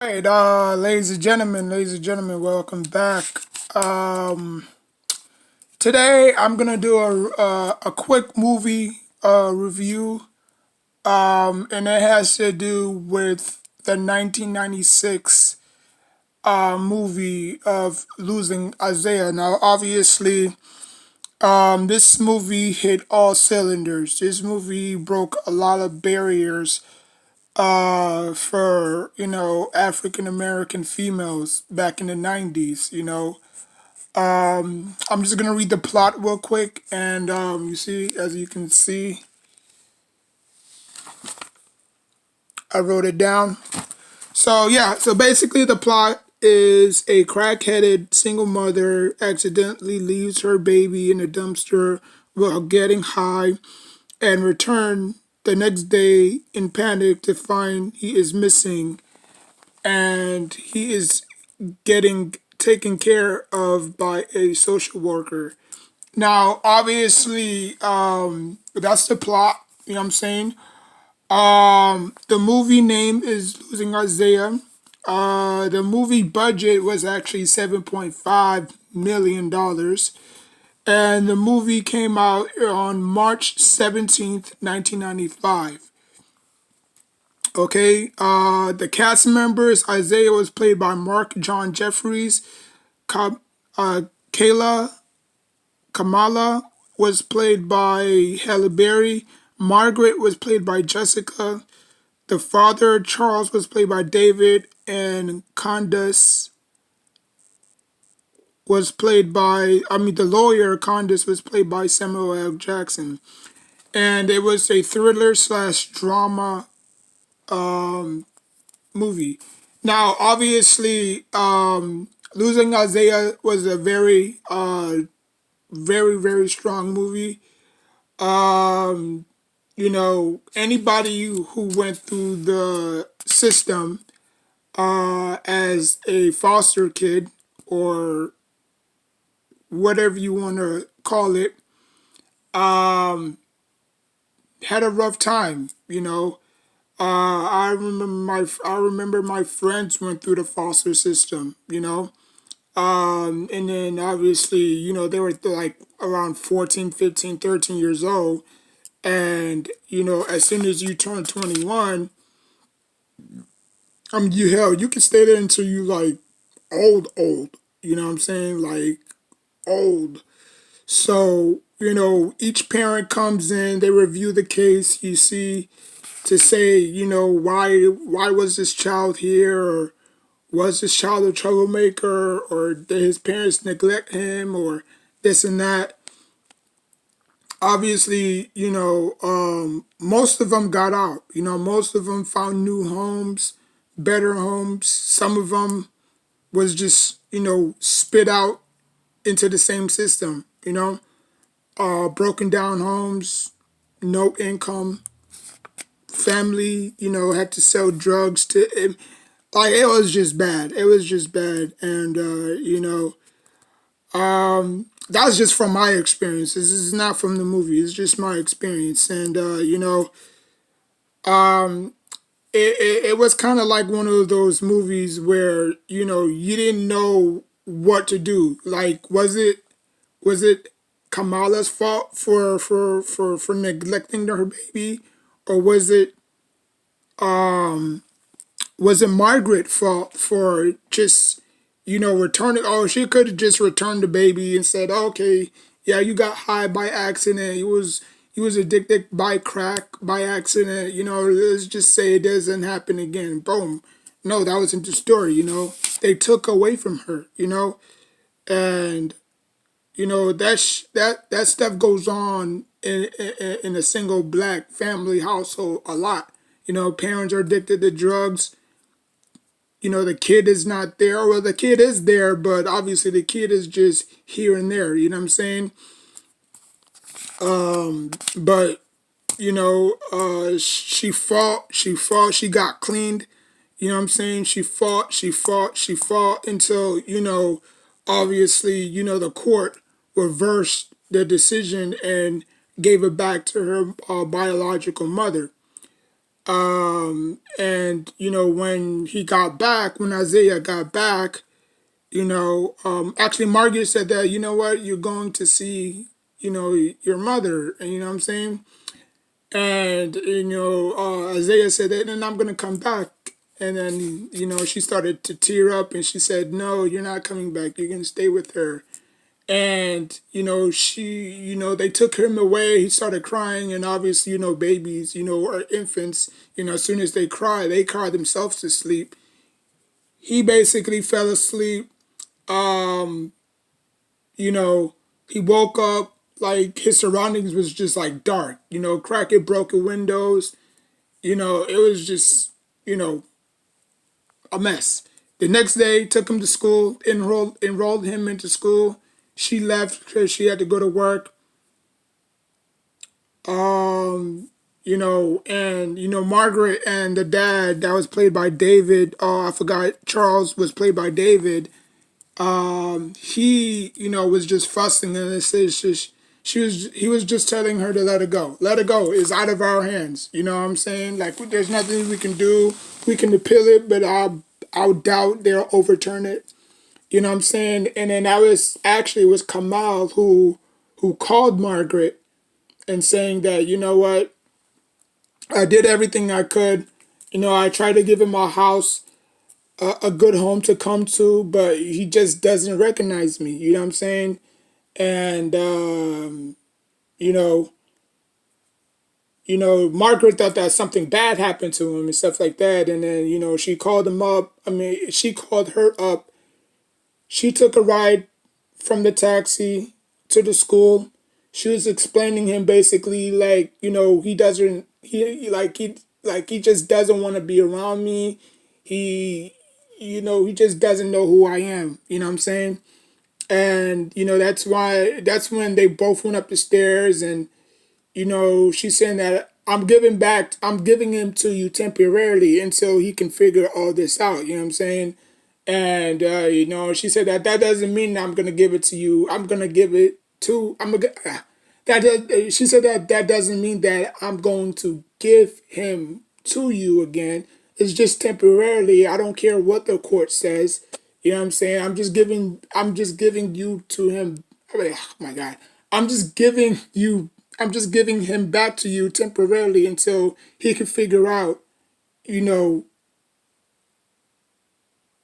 Right, ladies and gentlemen, welcome back. Um, Today I'm gonna do a quick movie review, and it has to do with the 1996 movie of Losing Isaiah. Now, obviously, this movie hit all cylinders. This movie broke a lot of barriers for African American females back in the 90s. I'm just gonna read the plot real quick, and you see, as you can see, I wrote it down. So yeah, so basically the plot is a crack-headed single mother accidentally leaves her baby in a dumpster while getting high and return the next day in panic to find he is missing, and he is getting taken care of by a social worker. Now, obviously, that's the plot. You know what I'm saying? The movie name is Losing Isaiah. The movie budget was actually $7.5 million, and the movie came out on March 17th, 1995. Okay, the cast members: Isaiah was played by Mark John Jeffries. Ka- Kayla Kamala was played by Halle Berry. Margaret was played by Jessica. The father, Charles, was played by David. And Candace was played by, the lawyer, Candace, was played by Samuel L. Jackson. And it was a thriller slash drama movie. Now, obviously, Losing Isaiah was a very strong movie. Um, Anybody who went through the system as a foster kid, or whatever you want to call it, had a rough time. I remember my friends went through the foster system. And then obviously, they were like around 14, 15, 13 years old. And, as soon as you turn 21, you can stay there until you like old. You know what I'm saying? Like old. So, each parent comes in, they review the case, you see, to say, why was this child here, or was this child a troublemaker, or did his parents neglect him, or this and that. Obviously, most of them got out. Most of them found new homes, better homes. Some of them was just, spit out into the same system, broken down homes, no income, family, had to sell drugs to it. Like, it was just bad. It was just bad. And, that's just from my experience. This is not from the movie. It's just my experience. And, it was kind of like one of those movies where, you didn't know what to do. Like, was it Kamala's fault for neglecting her baby, or was it Margaret's fault for just returning? Oh, she could have just returned the baby and said, "Okay, yeah, you got high by accident. He was addicted by crack by accident. Let's just say it doesn't happen again." Boom. No, that wasn't the story. They took away from her. And that stuff goes on in a single black family household a lot. Parents are addicted to drugs. The kid is not there. Well, the kid is there, but obviously the kid is just here and there. You know what I'm saying? But she got cleaned. You know what I'm saying? She fought until, obviously, the court reversed the decision and gave it back to her biological mother. And when he got back, when Isaiah got back, actually Margaret said that, you know what, you're going to see, your mother, and you know what I'm saying. And Isaiah said that, and I'm gonna come back. And then she started to tear up, and she said, "No, you're not coming back. You're gonna stay with her." And they took him away. He started crying, and obviously, babies, or infants, as soon as they cry themselves to sleep. He basically fell asleep. Um, you know, he woke up like his surroundings was just like dark. Cracking broken windows. It was just you know a mess. The next day, took him to school, enrolled him into school. She left because she had to go to work. And Margaret and the dad that was played by David. I forgot Charles was played by David. He was just fussing, and it's just he was just telling her to let it go. Let it go. It's out of our hands. You know what I'm saying? Like there's nothing we can do. We can appeal it, but I doubt they'll overturn it. You know what I'm saying? And then that was actually it was Kamal who called Margaret and saying that, you know what, I did everything I could. I tried to give him a house, a good home to come to, but he just doesn't recognize me. You know what I'm saying? And you know, Margaret thought that something bad happened to him and stuff like that. And then she called him up. I mean, she called her up. She took a ride from the taxi to the school. She was explaining him basically like, he doesn't he just doesn't want to be around me. He he just doesn't know who I am. You know what I'm saying? And that's when they both went up the stairs, and she's saying that I'm giving him to you temporarily until he can figure all this out. You know what I'm saying? And she said that doesn't mean I'm gonna give it to you. I'm gonna give it to I'm gonna that she said that doesn't mean that I'm going to give him to you again. It's just temporarily. I don't care what the court says. You know what I'm saying? I'm just giving you to him. I mean, oh my God. I'm just giving you I'm just giving him back to you temporarily until he can figure out, you know,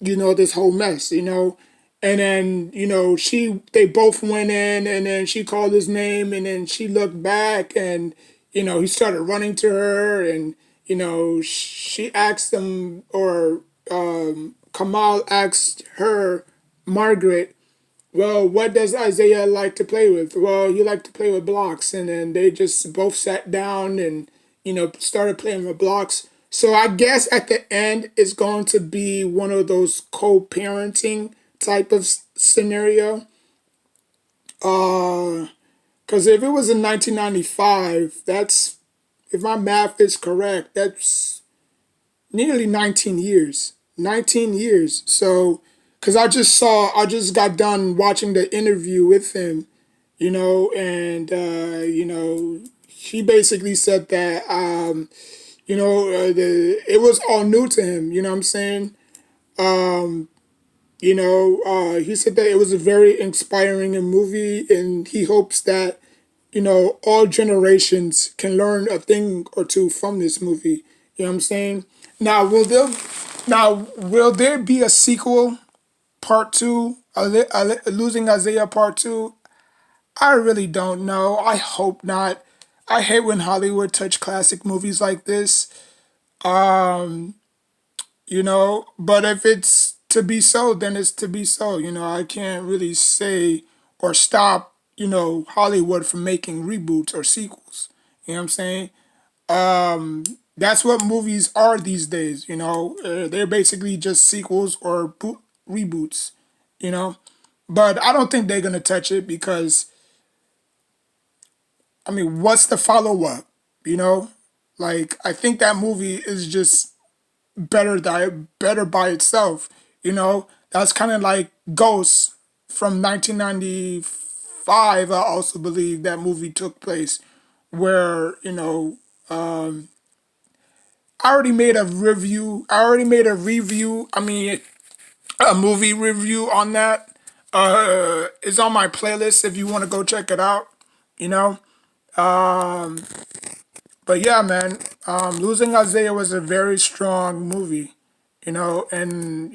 this whole mess. And then, they both went in, and then she called his name, and then she looked back, and, he started running to her, and, she asked him, or Kamal asked her, Margaret, well, what does Isaiah like to play with? Well, he liked to play with blocks, and then they just both sat down and started playing with blocks. So I guess at the end it's going to be one of those co-parenting type of scenario. Because if it was in 1995, that's if my math is correct, that's nearly 19 years. 19 years. So, because I just got done watching the interview with him, and, he basically said that, it was all new to him, you know what I'm saying? He said that it was a very inspiring movie, and he hopes that, all generations can learn a thing or two from this movie. You know what I'm saying? Now, will there be a sequel, part two, Losing Isaiah part two? I really don't know. I hope not. I hate when Hollywood touch classic movies like this. But if it's to be so, then it's to be so. I can't really say or stop, Hollywood from making reboots or sequels. You know what I'm saying? That's what movies are these days. They're basically just sequels or reboots. You know, but I don't think they're gonna touch it because I mean, what's the follow up? You know, like I think that movie is just better by itself. That's kind of like Ghost from 1995. I also believe that movie took place where I already made a review. I already made a review. I mean, a movie review on that. It's on my playlist if you want to go check it out. You know. But yeah, man. Losing Isaiah was a very strong movie. And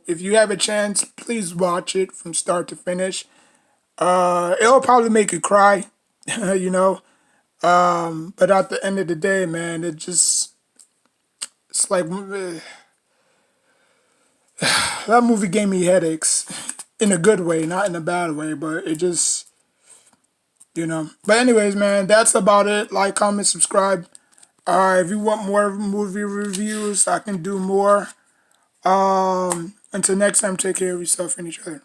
if you have a chance, please watch it from start to finish. It'll probably make you cry. you know. But at the end of the day, man, it's like that movie gave me headaches in a good way, not in a bad way, but it just. But anyways, man, that's about it. Like, comment, subscribe. If you want more movie reviews, I can do more. Until next time, take care of yourself and each other.